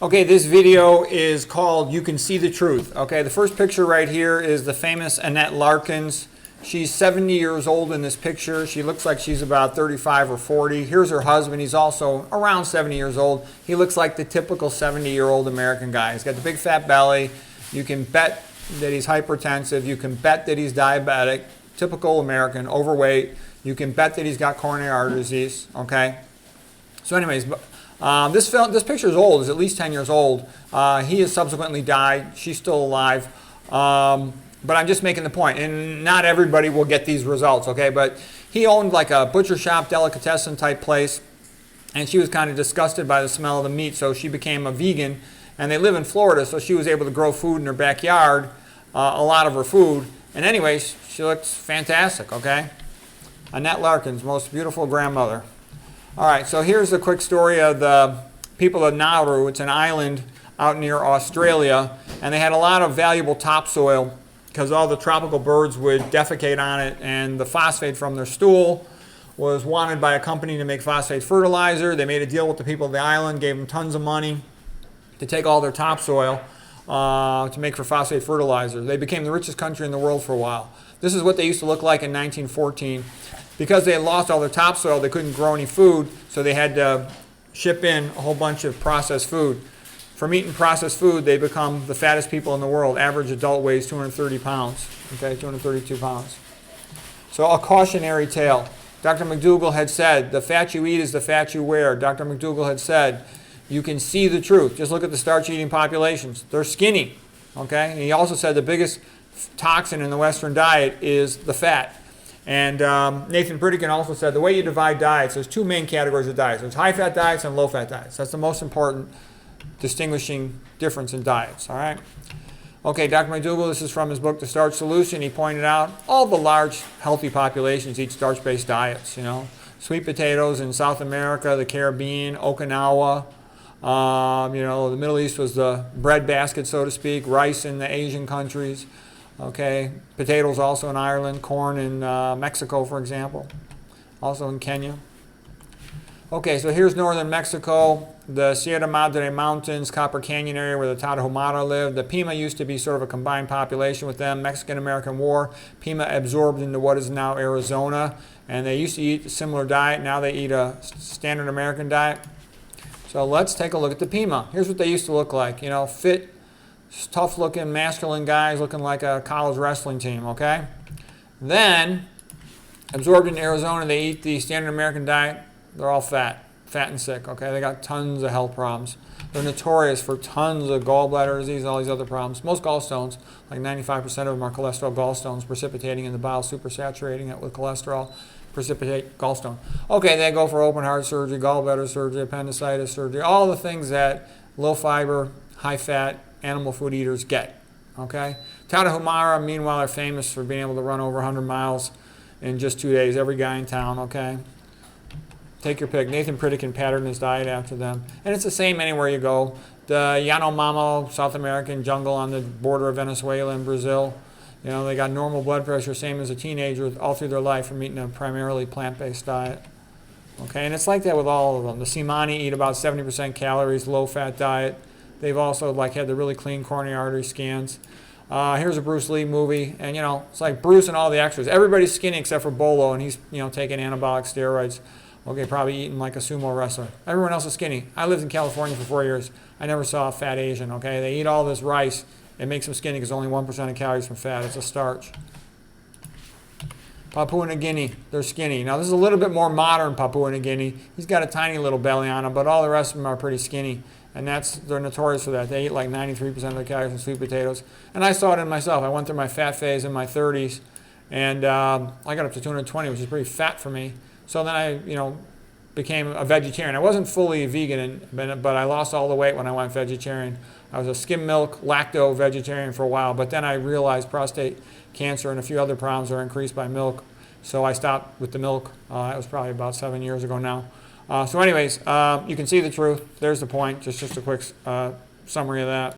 Okay, this video is called You Can See the Truth. Okay, the first picture right here is the famous Annette Larkins. She's 70 years old in this picture. She looks like she's about 35 or 40. Here's her husband. He's also around 70 years old. He looks like the typical 70-year-old American guy. He's got the big fat belly. You can bet that he's hypertensive. You can bet that he's diabetic. Typical American, overweight. You can bet that he's got coronary artery disease. Okay. So anyways, this picture is old. It's at least 10 years old. He has subsequently died. She's still alive. But I'm just making the point. And not everybody will get these results, okay? But he owned like a butcher shop, delicatessen type place. And she was kind of disgusted by the smell of the meat, so she became a vegan. And they live in Florida, so she was able to grow food in her backyard, a lot of her food. And anyways, she looks fantastic, okay? Annette Larkins, most beautiful grandmother. All right, so here's a quick story of the people of Nauru. It's an island out near Australia, and they had a lot of valuable topsoil because all the tropical birds would defecate on it, and the phosphate from their stool was wanted by a company to make phosphate fertilizer. They made a deal with the people of the island, gave them tons of money to take all their topsoil to make for phosphate fertilizer. They became the richest country in the world for a while. This is what they used to look like in 1914. Because they had lost all their topsoil, they couldn't grow any food, so they had to ship in a whole bunch of processed food. From eating processed food, they become the fattest people in the world. Average adult weighs 230 pounds, okay, 232 pounds. So a cautionary tale. Dr. McDougall had said, the fat you eat is the fat you wear. Dr. McDougall had said, you can see the truth. Just look at the starch-eating populations. They're skinny, okay? And he also said the biggest toxin in the Western diet is the fat. And Nathan Pritikin also said the way you divide diets, there's two main categories of diets. There's high-fat diets and low-fat diets. That's the most important distinguishing difference in diets, all right? Okay, Dr. McDougall, this is from his book, The Starch Solution. He pointed out all the large, healthy populations eat starch-based diets, you know. Sweet potatoes in South America, the Caribbean, Okinawa. You know, the Middle East was the bread basket, so to speak. Rice in the Asian countries. Okay, potatoes also in Ireland, corn in Mexico, for example, also in Kenya. Okay, so here's northern Mexico, the Sierra Madre Mountains, Copper Canyon area where the Tarahumara lived. The Pima used to be sort of a combined population with them. Mexican-American War, Pima absorbed into what is now Arizona, and they used to eat a similar diet. Now they eat a standard American diet. So let's take a look at the Pima. Here's what they used to look like, you know, fit, tough-looking, masculine guys looking like a college wrestling team, okay? Then, absorbed in Arizona, they eat the standard American diet. They're all fat and sick, okay? They got tons of health problems. They're notorious for tons of gallbladder disease and all these other problems. Most gallstones, like 95% of them are cholesterol gallstones, precipitating in the bile, supersaturating it with cholesterol, precipitate gallstone. Okay, they go for open heart surgery, gallbladder surgery, appendicitis surgery, all the things that low-fiber, high-fat, animal food eaters get, okay? Tarahumara, meanwhile, are famous for being able to run over 100 miles in just 2 days. Every guy in town, okay? Take your pick. Nathan Pritikin patterned his diet after them. And it's the same anywhere you go. The Yanomamo, South American jungle on the border of Venezuela and Brazil, you know, they got normal blood pressure, same as a teenager, all through their life from eating a primarily plant-based diet. Okay, and it's like that with all of them. The Simani eat about 70% calories, low-fat diet. They've also had the really clean coronary artery scans. Here's a Bruce Lee movie, and you know, it's like Bruce and all the extras. Everybody's skinny except for Bolo, and he's, you know, taking anabolic steroids. Okay, probably eating like a sumo wrestler. Everyone else is skinny. I lived in California for 4 years. I never saw a fat Asian, okay? They eat all this rice. It makes them skinny because only 1% of calories from fat. It's a starch. Papua New Guinea, they're skinny. Now, this is a little bit more modern Papua New Guinea. He's got a tiny little belly on him, but all the rest of them are pretty skinny. And they're notorious for that. They eat like 93% of their calories from sweet potatoes. And I saw it in myself. I went through my fat phase in my 30s, and I got up to 220, which is pretty fat for me. So then I, you know, became a vegetarian. I wasn't fully vegan, but I lost all the weight when I went vegetarian. I was a skim milk, lacto vegetarian for a while, but then I realized prostate cancer and a few other problems are increased by milk. So I stopped with the milk. It was probably about 7 years ago now. So anyways, you can see the truth. There's the point. Just a quick summary of that.